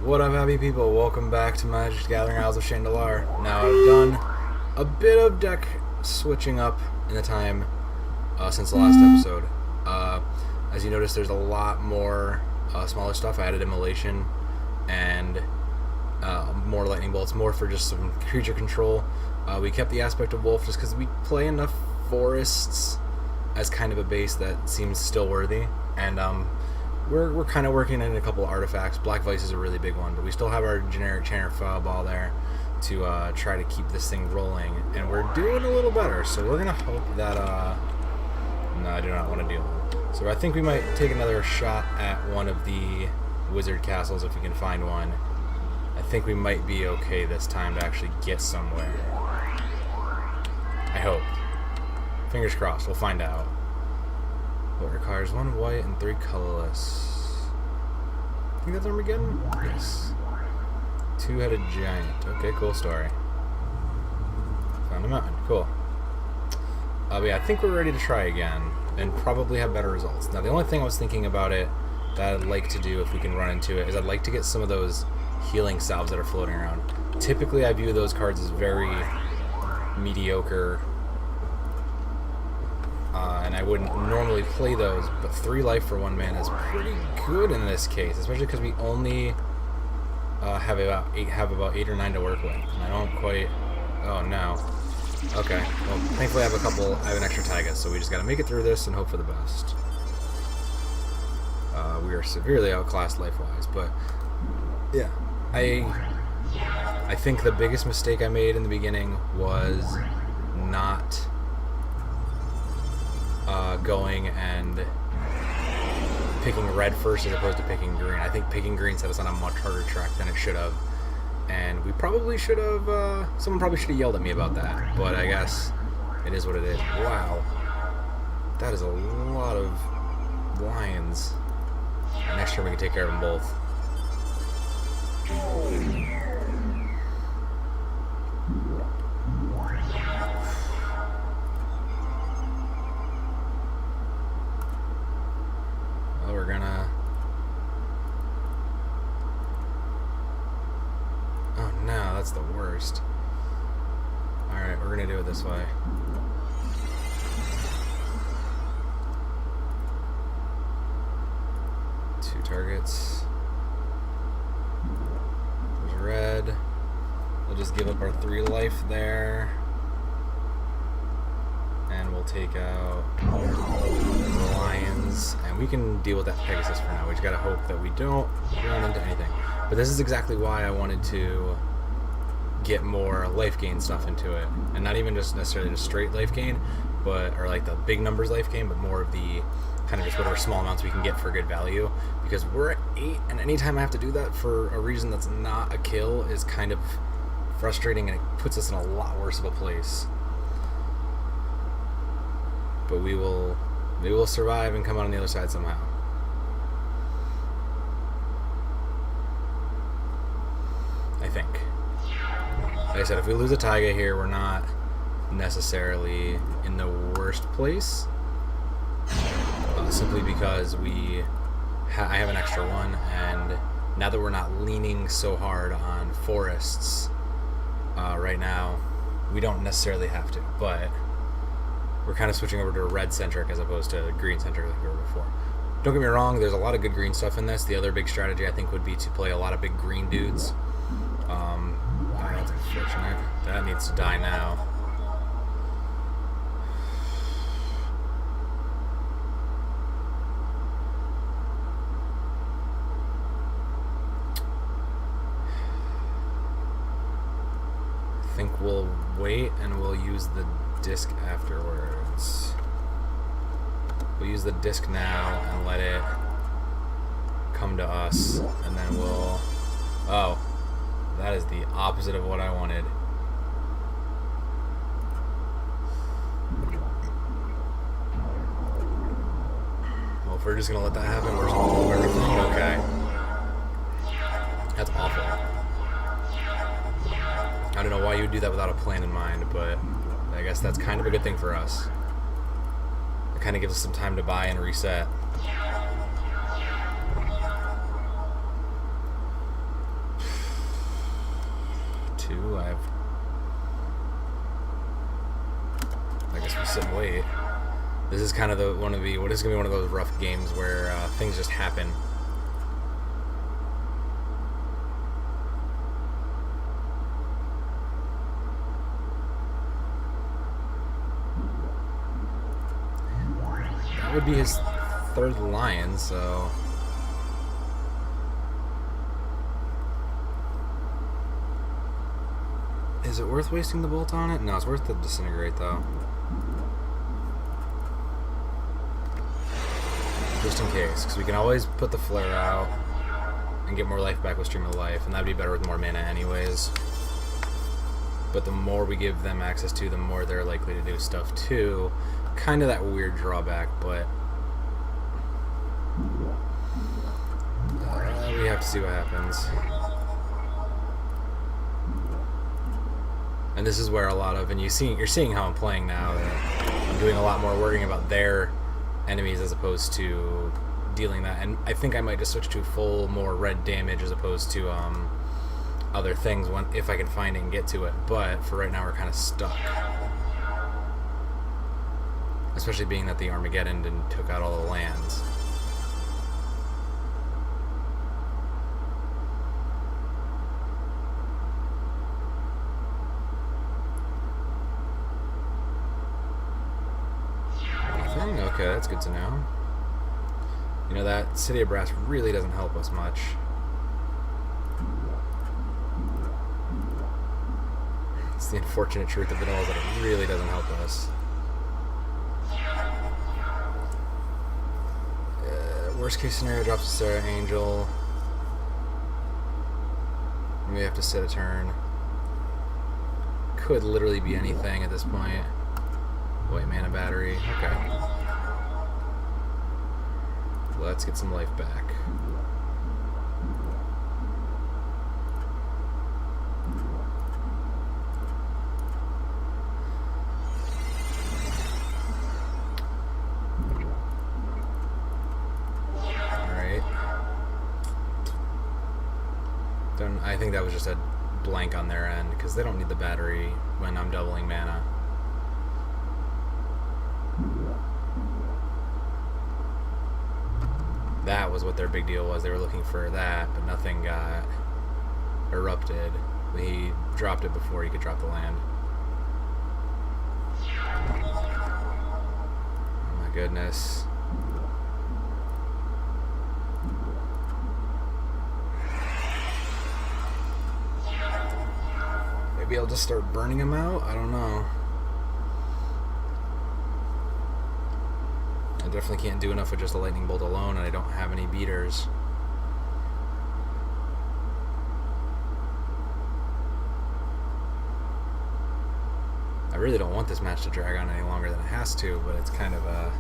What up, happy people? Welcome back to Magic Gathering Isles of Shandalar. Now, I've done a bit of deck switching up in the time since the last episode. As you notice, there's a lot more smaller stuff. I added Immolation and more Lightning Bolts, more for just some creature control. We kept the aspect of Wolf just because we play enough forests as kind of a base that seems still worthy. And we're kind of working in a couple of artifacts. Black Vice is a really big one, but we still have our generic Channer Fireball there to try to keep this thing rolling, and we're doing a little better. So we're gonna hope that no, I do not want to deal with it. So I think we might take another shot at one of the wizard castles if we can find one. I think we might be okay this time to actually get somewhere. I hope. Fingers crossed. We'll find out. What requires 1 white and 3 colorless. I think that's Armageddon? Yes. 2-headed giant. Okay, cool story. Found a mountain. Cool. But yeah, I think we're ready to try again and probably have better results. Now, the only thing I was thinking about it that I'd like to do if we can run into it is I'd like to get some of those healing salves that are floating around. Typically, I view those cards as very mediocre, and I wouldn't normally play those, but 3 life for 1 mana is pretty good in this case, especially because we only have about 8 or 9 to work with, and I don't quite. Oh no. Okay. Well, thankfully I have an extra Taiga, so we just got to make it through this and hope for the best. We are severely outclassed life-wise, but yeah, I think the biggest mistake I made in the beginning was not going and picking red first as opposed to picking green. I think picking green set us on a much harder track than it should have, and we probably should have, someone probably should have yelled at me about that, but I guess it is what it is. Wow, that is a lot of lions. Next turn we can take care of them both. Well, we're gonna... Oh no, that's the worst. Alright, we're gonna do it this way. Two targets. There's red. We'll just give up our 3 life there. And we'll take out the lions. And we can deal with that Pegasus for now. We just gotta hope that we don't run into anything. But this is exactly why I wanted to get more life gain stuff into it. And not even just necessarily just straight life gain, but, or like the big numbers life gain, but more of the kind of just whatever small amounts we can get for good value, because we're at 8, and anytime I have to do that for a reason that's not a kill is kind of frustrating, and it puts us in a lot worse of a place. But we will survive and come out on the other side somehow. I think. Like I said, if we lose a Taiga here, we're not necessarily in the worst place. Simply because I have an extra one, and now that we're not leaning so hard on forests right now, we don't necessarily have to, but we're kind of switching over to a red-centric as opposed to green-centric like we were before. Don't get me wrong, there's a lot of good green stuff in this. The other big strategy, I think, would be to play a lot of big green dudes. That's unfortunate. That needs to die now. I think we'll wait and we'll use the disc afterwards. We'll use the disc now and let it come to us, and then we'll... Oh, that is the opposite of what I wanted. Well, if we're just gonna let that happen, we're just gonna blow everything. Okay. That's awful. I don't know why you would do that without a plan in mind, but I guess that's kind of a good thing for us. It kind of gives us some time to buy and reset. sit and wait. This is kind of what is going to be one of those rough games where things just happen. That would be his third lion, so... Is it worth wasting the bolt on it? No, it's worth the disintegrate, though. Just in case, because we can always put the flare out and get more life back with Stream of Life, and that'd be better with more mana anyways. But the more we give them access to, the more they're likely to do stuff too. Kind of that weird drawback, but we have to see what happens. And this is where a lot of, and you're seeing how I'm playing now, that I'm doing a lot more worrying about their enemies as opposed to dealing that. And I think I might just switch to full more red damage as opposed to other things if I can find it and get to it. But for right now, we're kind of stuck. Especially being that the Armageddon took out all the lands. Okay, that's good to know. You know, that City of Brass really doesn't help us much. It's the unfortunate truth of it all, that it really doesn't help us. Worst case scenario, drops a Sarah Angel. We have to sit a turn. Could literally be anything at this point. White mana battery. Okay. Let's get some life back. Alright. I think that was just a blank on their end, because they don't need the battery when I'm doubling mana. That was what their big deal was. They were looking for that, but nothing got erupted. He dropped it before he could drop the land. Oh my goodness. Maybe I'll just start burning him out? I don't know. I definitely can't do enough with just a lightning bolt alone, and I don't have any beaters. I really don't want this match to drag on any longer than it has to, but it's kind of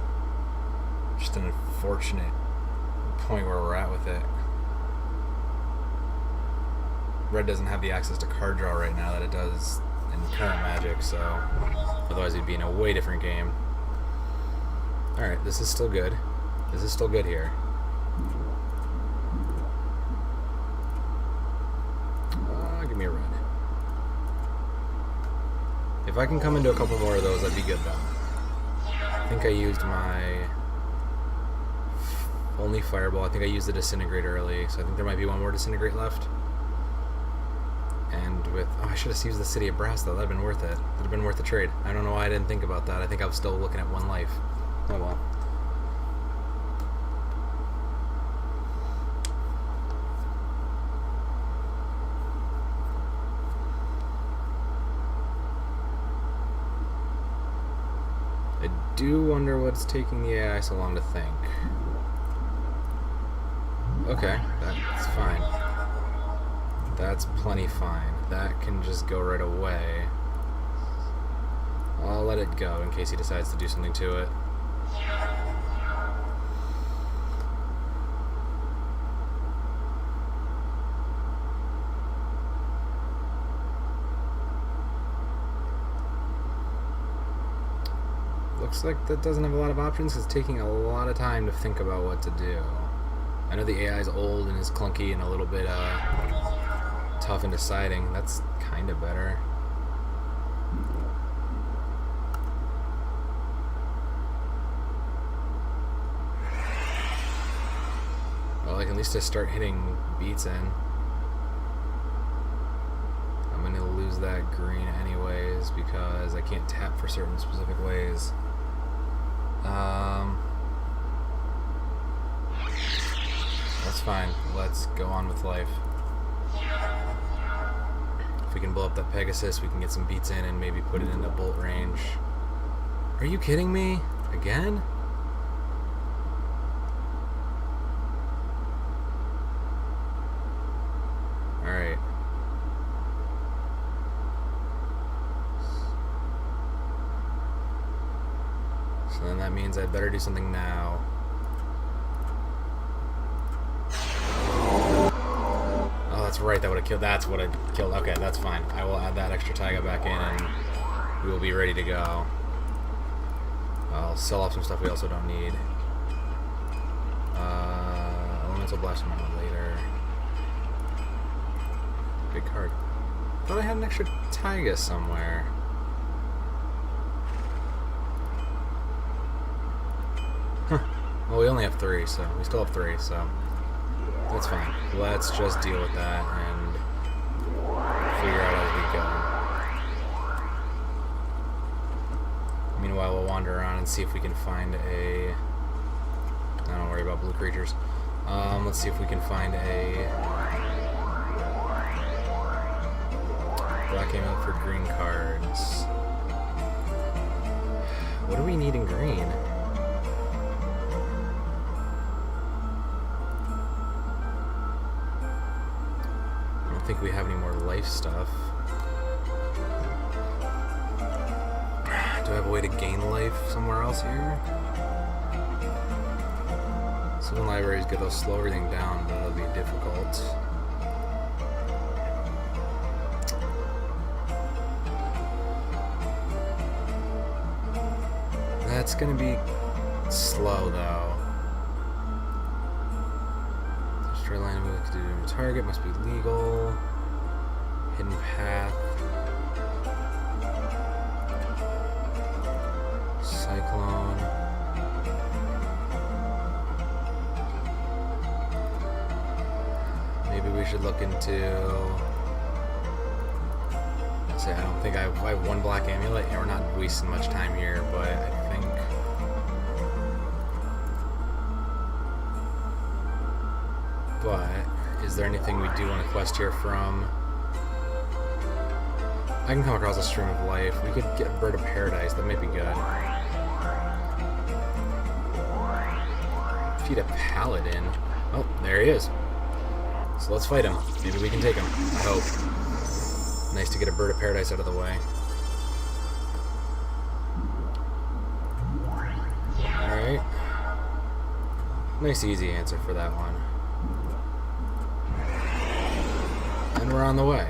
just an unfortunate point where we're at with it. Red doesn't have the access to card draw right now that it does in current Magic, so otherwise it'd be in a way different game. Alright, this is still good. This is still good here. Give me a red. If I can come into a couple more of those, that'd be good though. I think I used my only fireball. I think I used the disintegrate early, so I think there might be one more disintegrate left. And with... Oh, I should have used the City of Brass though. That'd have been worth it. That'd have been worth the trade. I don't know why I didn't think about that. I think I was still looking at one life. Oh well. I do wonder what's taking the AI so long to think. Okay, that's fine. That's plenty fine. That can just go right away. I'll let it go in case he decides to do something to it. Looks like that doesn't have a lot of options. It's taking a lot of time to think about what to do. I know the AI is old and is clunky and a little bit tough in deciding. That's kind of better. like, at least to start hitting beats in. I'm gonna lose that green anyways because I can't tap for certain specific ways. That's fine. Let's go on with life. If we can blow up that Pegasus, we can get some beats in and maybe put it into bolt range. Are you kidding me? Again? Alright. So then that means I'd better do something now. Oh, that's right, that would have killed. That's what I killed. Okay, that's fine. I will add that extra taiga back in and we will be ready to go. I'll sell off some stuff we also don't need. Elemental Blast Ammo later. Big card. Thought I had an extra taiga somewhere. Huh. Well, we only have 3, so we still have 3, so that's fine. Let's just deal with that and figure out as we go. Meanwhile, we'll wander around and see if we can find a... Don't worry about blue creatures. Let's see if we can find a black amulet for green cards. What do we need in green? I don't think we have any more life stuff. Do I have a way to gain life somewhere else here? Some libraries good, they'll slow everything down, but it'll be difficult. That's gonna be slow though. Straight line move to do target must be legal. Hidden path. Cyclone. Maybe we should look into... Say, I don't think I have 1 black amulet. Yeah, we're not wasting much time here, but I think... But, is there anything we do want to quest here from? I can come across a stream of life. We could get Bird of Paradise. That might be good. Feed a paladin. Oh, there he is. So let's fight him. Maybe we can take him. I hope. Nice to get a Bird of Paradise out of the way. Alright. Nice easy answer for that one. And we're on the way.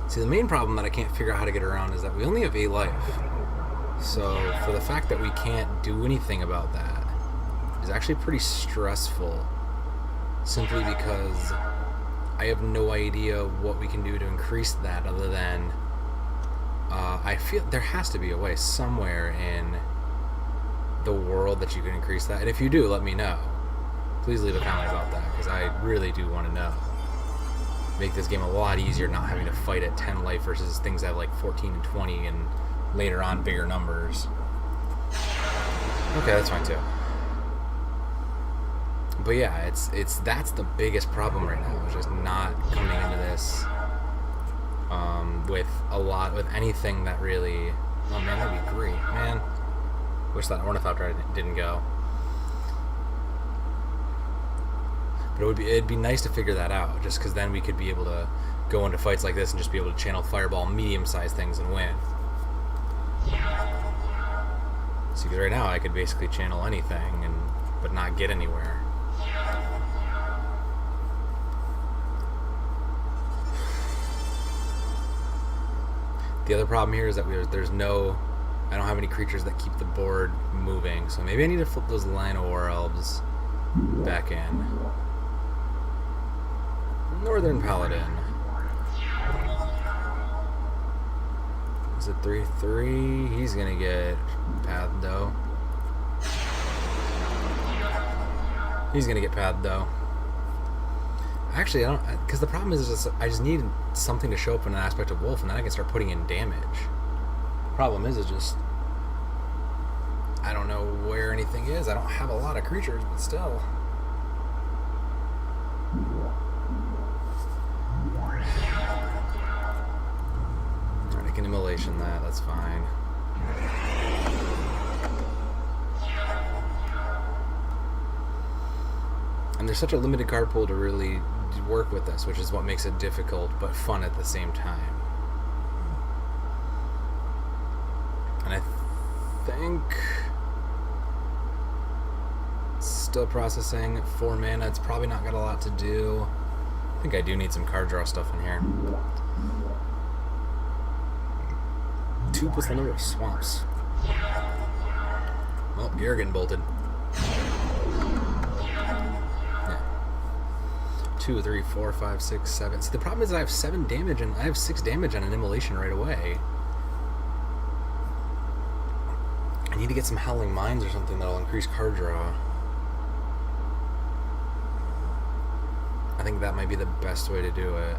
See, the main problem that I can't figure out how to get around is that we only have 8 life. So, for the fact that we can't do anything about that is actually pretty stressful. Simply because I have no idea what we can do to increase that other than I feel there has to be a way somewhere in the world that you can increase that. And if you do, let me know. Please leave a comment about that because I really do want to know. Make this game a lot easier not having to fight at 10 life versus things that have like 14 and 20 and later on bigger numbers. Okay, that's fine too. But yeah, that's the biggest problem right now. It's just not coming into this with anything that really. Oh man, that'd be great, man. Wish that Ornithopter didn't go. But it'd be nice to figure that out, just because then we could be able to go into fights like this and just be able to channel Fireball medium-sized things and win. See, because right now I could basically channel anything but not get anywhere. The other problem here is that there's no... I don't have any creatures that keep the board moving, so maybe I need to flip those Llanowar Elves back in. Northern Paladin. Is it 3/3? He's gonna get Path though. He's gonna get padded though. Actually, I don't, because the problem is I just need something to show up in an aspect of wolf, and then I can start putting in damage. Problem is just I don't know where anything is. I don't have a lot of creatures, but still. Alright, I can immolation that. That's fine. And there's such a limited card pool to really work with this, which is what makes it difficult but fun at the same time. And I think still processing 4 mana. It's probably not got a lot to do. I think I do need some card draw stuff in here. 2 plus the number of swamps. Well, you're getting bolted. 2, 3, 4, 5, 6, 7. See, the problem is I have 7 damage and I have 6 damage on an immolation right away. I need to get some Howling Mines or something that'll increase card draw. I think that might be the best way to do it.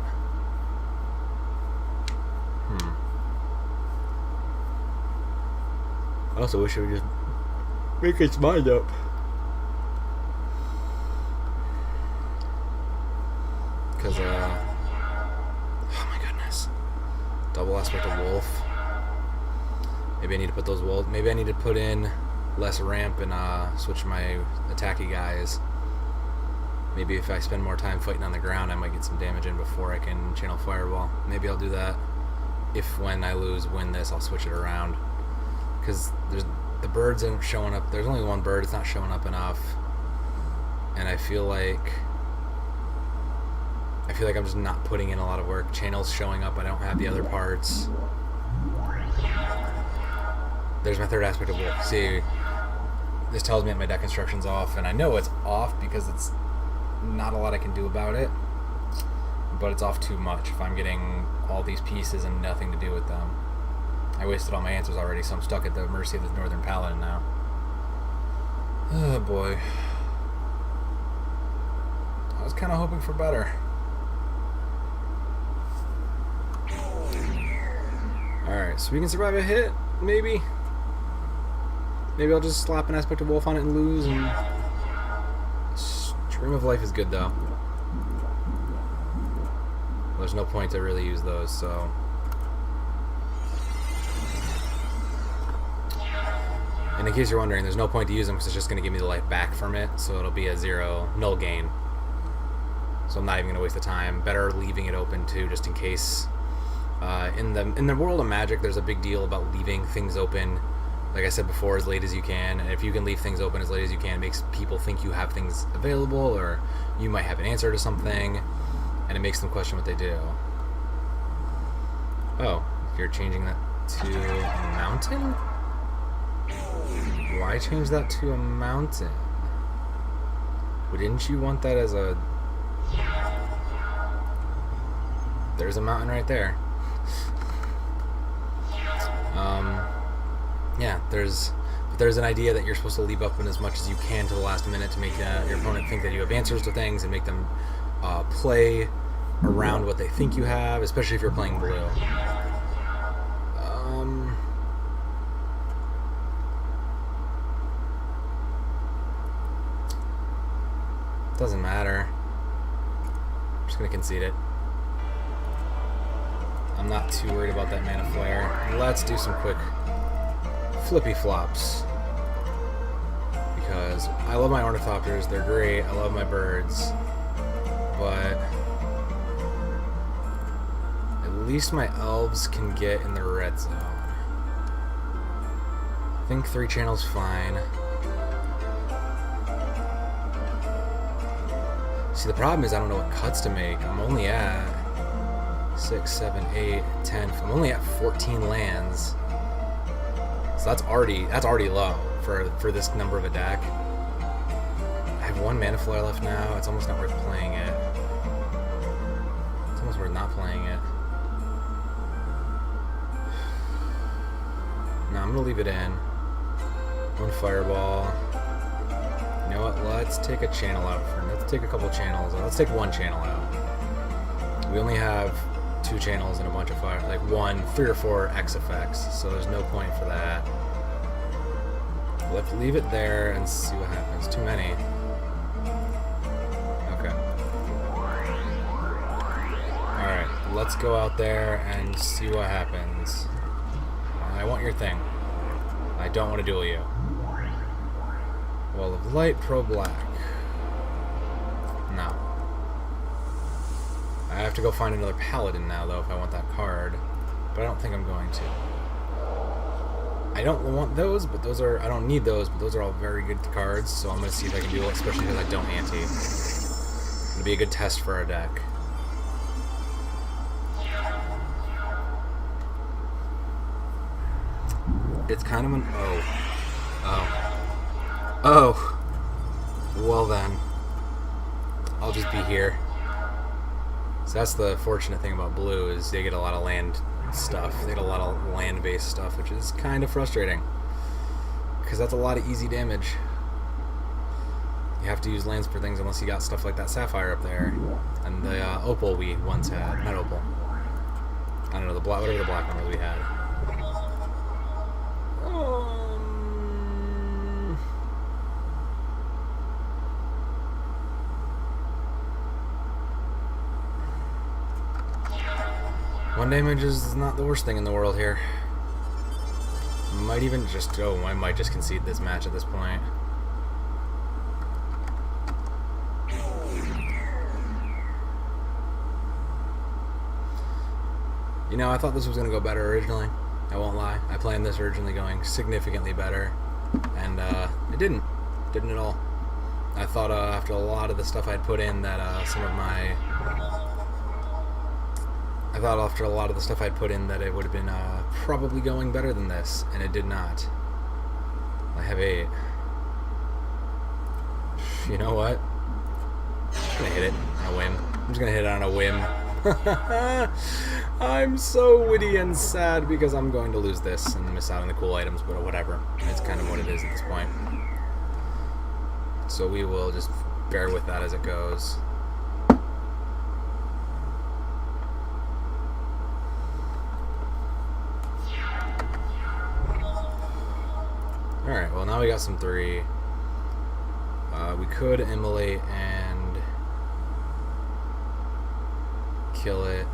I also wish it would just make its mind up. Because, oh my goodness. Double aspect of wolf. Maybe I need to put those wolves, maybe I need to put in less ramp and switch my attacky guys. Maybe if I spend more time fighting on the ground, I might get some damage in before I can channel Fireball. Maybe I'll do that. If when I win this, I'll switch it around. Because the birds aren't showing up. There's only one bird, it's not showing up enough. And I feel like I'm just not putting in a lot of work. Channel's showing up, I don't have the other parts. There's my third aspect of wolf. See, this tells me that my deck construction's off, and I know it's off because it's not a lot I can do about it, but it's off too much if I'm getting all these pieces and nothing to do with them. I wasted all my answers already, so I'm stuck at the mercy of the Northern Paladin now. Oh boy. I was kind of hoping for better. Alright, so we can survive a hit, maybe? Maybe I'll just slap an aspect of wolf on it and lose, and Stream of Life is good though. There's no point to really use those, so and in case you're wondering, there's no point to use them because it's just going to give me the life back from it, so it'll be a 0 null gain. So I'm not even going to waste the time. Better leaving it open too, just in case. In the world of Magic, there's a big deal about leaving things open, like I said before, as late as you can. And if you can leave things open as late as you can, it makes people think you have things available, or you might have an answer to something, and it makes them question what they do. Oh, you're changing that to a mountain? Why change that to a mountain? Well, didn't you want that as a... There's a mountain right there. Yeah, there's an idea that you're supposed to leave open as much as you can to the last minute to make your opponent think that you have answers to things and make them play around what they think you have, especially if you're playing blue. Doesn't matter. I'm just gonna concede it. I'm not too worried about that mana flare. Let's do some quick flippy flops. Because I love my ornithopters, they're great, I love my birds, but at least my elves can get in the red zone. I think 3 channels fine. See, the problem is I don't know what cuts to make. I'm only at 6, 7, 8, 10. I'm only at 14 lands. So that's already low for this number of a deck. I have 1 mana flare left now. It's almost not worth playing it. It's almost worth not playing it. No, I'm gonna leave it in. 1 fireball. You know what? Let's take a channel out. Let's take a couple channels. Let's take one channel out. We only have 2 channels and a bunch of fire, like 3 or 4 X effects, so there's no point for that. Let's leave it there and see what happens. Too many. Okay. Alright, let's go out there and see what happens. I want your thing. I don't want to duel you. Wall of Light, Pro Black. No. I have to go find another Paladin now, though, if I want that card. But I don't think I'm going to. I don't want those, but those are... I don't need those, but those are all very good cards, so I'm going to see if I can do it, especially because I don't ante. It'll be a good test for our deck. It's kind of an... Oh. Well then. I'll just be here. So that's the fortunate thing about blue, is they get a lot of land stuff. They get a lot of land-based stuff, which is kind of frustrating. Because that's a lot of easy damage. You have to use lands for things unless you got stuff like that Sapphire up there. And the Opal we once had. Not Opal. I don't know, whatever the black one was we had. One damage is not the worst thing in the world here. Might even just... Oh, I might just concede this match at this point. You know, I thought this was going to go better originally. I won't lie. I planned this originally going significantly better. And it didn't. Didn't at all. I thought after a lot of the stuff I'd put in that it would have been probably going better than this, and it did not. I have 8. You know what? I'm just gonna hit it on a whim. I'm just gonna hit it on a whim. I'm so witty and sad because I'm going to lose this and miss out on the cool items, but whatever. It's kind of what it is at this point. So we will just bear with that as it goes. Alright, well now we got some 3. We could immolate and kill it.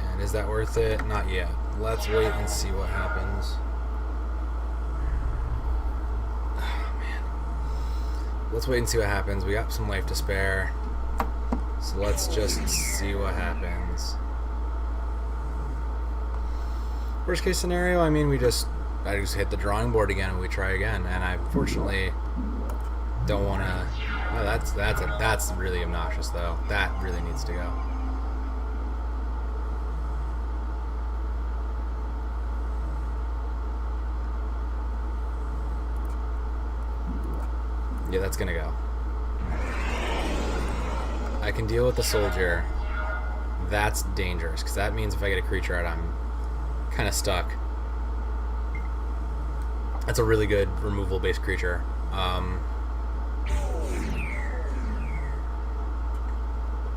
And is that worth it? Not yet. Let's wait and see what happens. Oh, man. Let's wait and see what happens. We got some life to spare. So let's just see what happens. Worst case scenario, I mean, I just hit the drawing board again and we try again. And I fortunately don't want to... Oh, that's really obnoxious, though. That really needs to go. Yeah, that's gonna go. I can deal with the soldier. That's dangerous, because that means if I get a creature out, I'm kind of stuck. That's a really good removal-based creature. I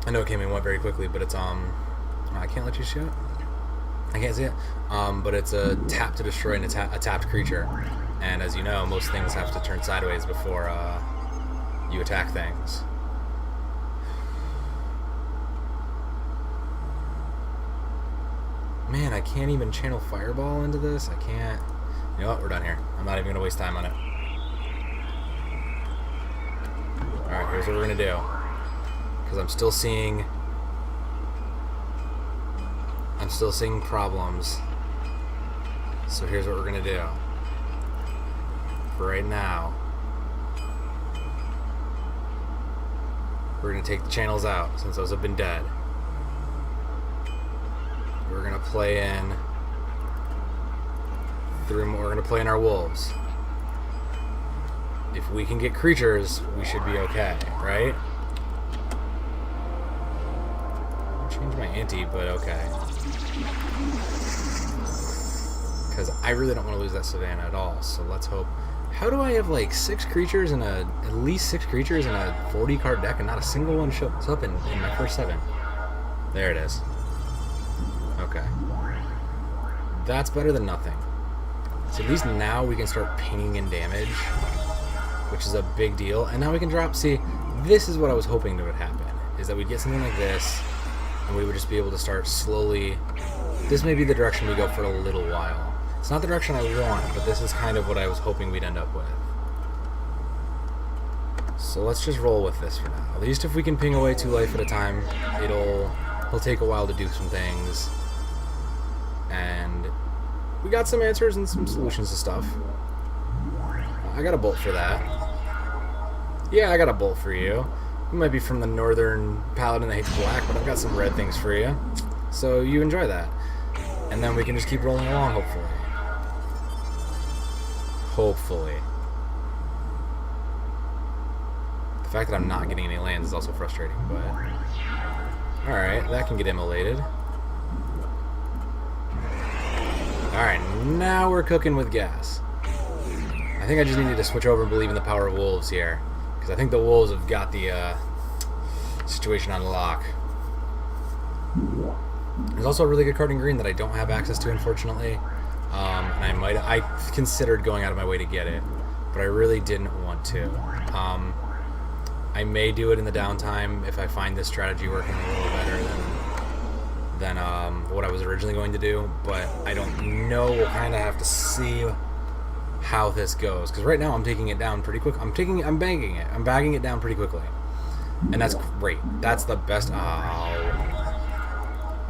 know it came and went very quickly, but it's I can't let you see it. I can't see it. But it's a tap to destroy a tapped creature, and as you know, most things have to turn sideways before you attack things. Man, I can't even channel Fireball into this. I can't. You know what? We're done here. I'm not even gonna waste time on it. All right, here's what we're gonna do. Because I'm still seeing problems. So here's what we're gonna do. For right now, we're gonna take the channels out since those have been dead. We're gonna play in we're gonna play in our wolves. If we can get creatures, we should be okay, right? Change my ante, but okay. Because I really don't want to lose that Savannah at all, so let's hope. How do I have like 6 creatures in at least 6 creatures in a 40 card deck and not a single one shows up in my first 7? There it is. Okay. That's better than nothing. So at least now we can start pinging in damage, which is a big deal. And now we can drop, see, this is what I was hoping would happen, is that we'd get something like this, and we would just be able to start slowly. This may be the direction we go for a little while. It's not the direction I want, but this is kind of what I was hoping we'd end up with. So let's just roll with this for now. At least if we can ping away 2 life at a time, it'll take a while to do some things. And we got some answers and some solutions to stuff. I got a bolt for that. Yeah, I got a bolt for you. You might be from the northern paladin that hates black, but I've got some red things for you. So you enjoy that. And then we can just keep rolling along, hopefully. Hopefully. The fact that I'm not getting any lands is also frustrating, but... Alright, that can get immolated. Alright, now we're cooking with gas. I think I just needed to switch over and believe in the power of wolves here. Because I think the wolves have got the situation on lock. There's also a really good card in green that I don't have access to, unfortunately. And I considered going out of my way to get it, but I really didn't want to. I may do it in the downtime if I find this strategy working a little better than what I was originally going to do, but I don't know. We'll kind of have to see how this goes, because right now I'm taking it down pretty quick. I'm bagging it down pretty quickly, and that's great. That's the best.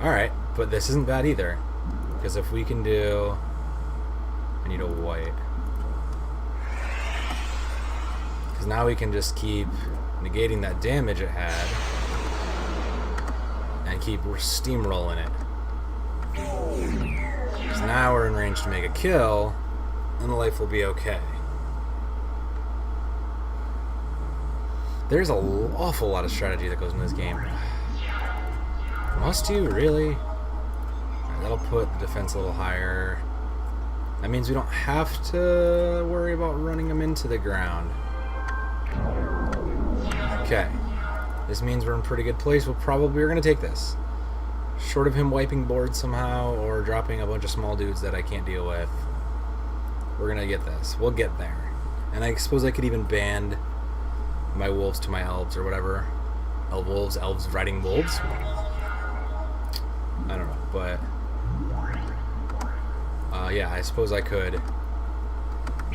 Alright, but this isn't bad either, because if we can do... I need a white. Because now we can just keep negating that damage it had, and keep steamrolling it. Because now we're in range to make a kill, and the life will be okay. There's an awful lot of strategy that goes into this game. Must you, really? Right, that'll put the defense a little higher. That means we don't have to worry about running them into the ground. Okay. This means we're in a pretty good place. We're going to take this. Short of him wiping boards somehow or dropping a bunch of small dudes that I can't deal with, we're going to get this. We'll get there. And I suppose I could even band my wolves to my elves or whatever. Elves riding wolves? I don't know, but... yeah, I suppose I could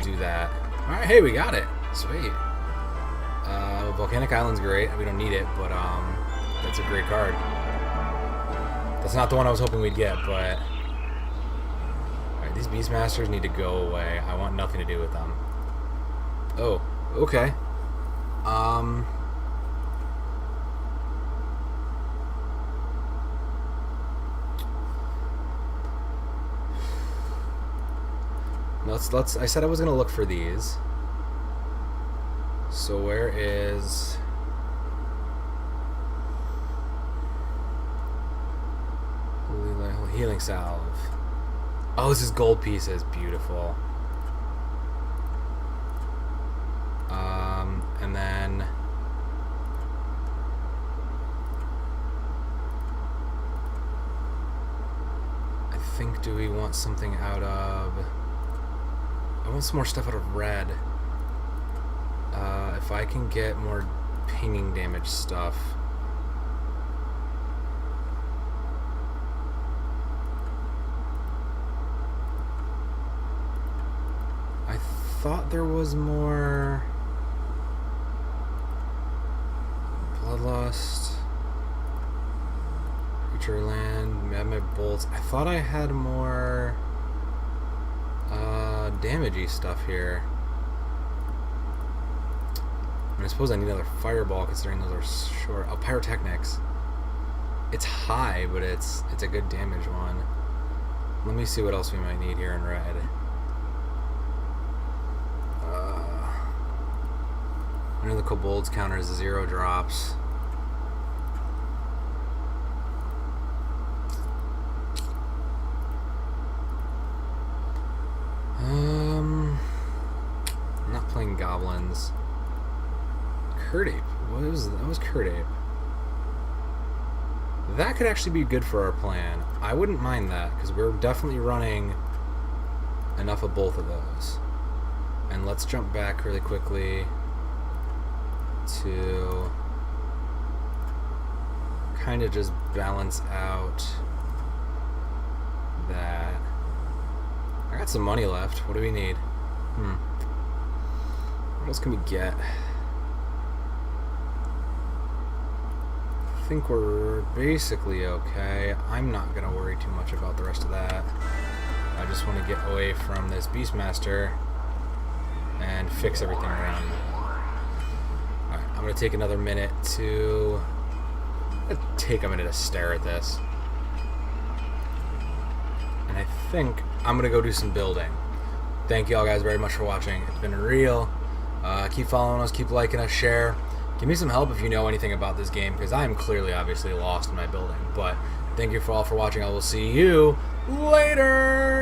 do that. Alright, hey, we got it. Sweet. Volcanic Island's great. We don't need it, but that's a great card. That's not the one I was hoping we'd get, but... Alright, these Beastmasters need to go away. I want nothing to do with them. Oh, okay. I said I was gonna look for these. So where is... Healing Salve. Oh, this is gold pieces. Beautiful. And then... I think, do we want something out of... I want some more stuff out of red. If I can get more pinging damage stuff. I thought there was more Bloodlust, Creature Land, Magma Bolts. I thought I had more damagey stuff here. I mean, I suppose I need another Fireball considering those are short. Oh, Pyrotechnics. It's high, but it's a good damage one. Let me see what else we might need here in red. I know the Kobold's counter is 0 drops. playing goblins. Curd ape. That was curd ape. That could actually be good for our plan. I wouldn't mind that, because we're definitely running enough of both of those. And let's jump back really quickly to kind of just balance out that. I got some money left. What do we need? What else can we get? I think we're basically okay. I'm not going to worry too much about the rest of that. I just want to get away from this Beastmaster and fix everything around me. Alright, I'm going to take another minute to... take a minute to stare at this. And I think I'm going to go do some building. Thank you all guys very much for watching. It's been real. Keep following us, keep liking us, share. Give me some help if you know anything about this game, because I am clearly, obviously, lost in my building. But thank you all for watching. I will see you later!